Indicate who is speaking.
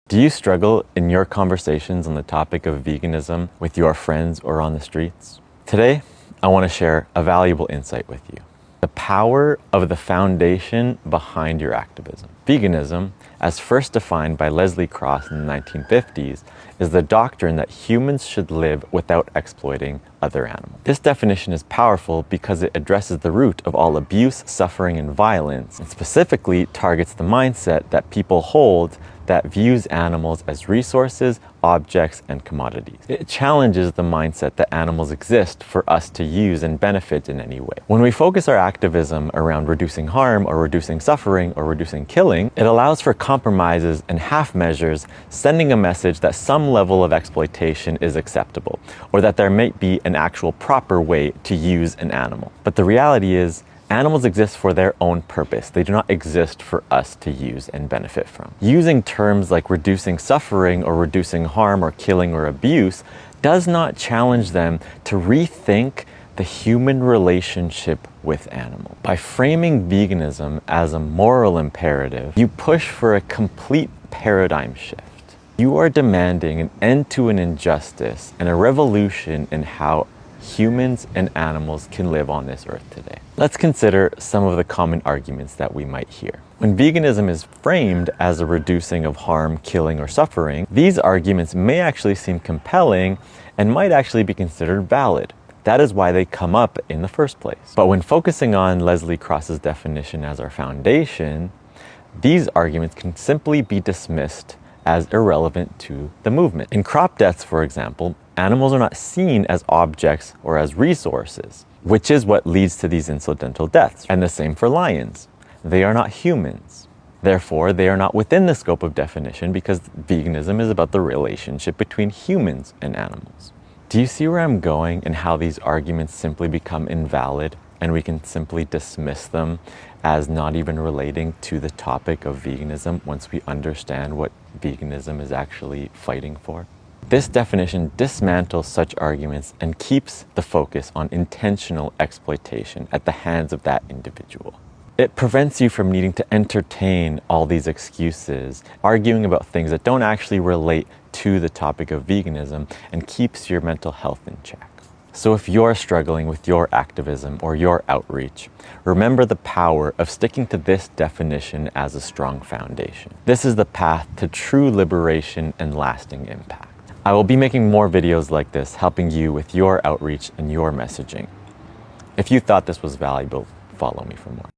Speaker 1: Do you struggle in your conversations on the topic of veganism with your friends or on the streets? Today, I want to share a valuable insight with you. The power of the foundation behind your activism. Veganism, as first defined by Leslie Cross in the 1950s, is the doctrine that humans should live without exploiting other animals. This definition is powerful because it addresses the root of all abuse, suffering, and violence, and specifically targets the mindset that people hold that views animals as resources, objects, and commodities. It challenges the mindset that animals exist for us to use and benefit in any way. When we focus our activism around reducing harm or reducing suffering or reducing killing, it allows for compromises and half measures, sending a message that some level of exploitation is acceptable, or that there may be an actual proper way to use an animal. But the reality is, animals exist for their own purpose. They do not exist for us to use and benefit from. Using terms like reducing suffering or reducing harm or killing or abuse does not challenge them to rethink the human relationship with animals. By framing veganism as a moral imperative, you push for a complete paradigm shift. You are demanding an end to an injustice and a revolution in how humans and animals can live on this earth today. Let's consider some of the common arguments that we might hear. When veganism is framed as a reducing of harm, killing, or suffering, these arguments may actually seem compelling and might actually be considered valid. That is why they come up in the first place. But when focusing on Leslie Cross's definition as our foundation, these arguments can simply be dismissed as irrelevant to the movement. In crop deaths, for example, animals are not seen as objects or as resources, which is what leads to these incidental deaths. And the same for lions. They are not humans. Therefore, they are not within the scope of definition because veganism is about the relationship between humans and animals. Do you see where I'm going and how these arguments simply become invalid and we can simply dismiss them as not even relating to the topic of veganism once we understand what veganism is actually fighting for? This definition dismantles such arguments and keeps the focus on intentional exploitation at the hands of that individual. It prevents you from needing to entertain all these excuses, arguing about things that don't actually relate to the topic of veganism, and keeps your mental health in check. So if you're struggling with your activism or your outreach, remember the power of sticking to this definition as a strong foundation. This is the path to true liberation and lasting impact. I will be making more videos like this, helping you with your outreach and your messaging. If you thought this was valuable, follow me for more.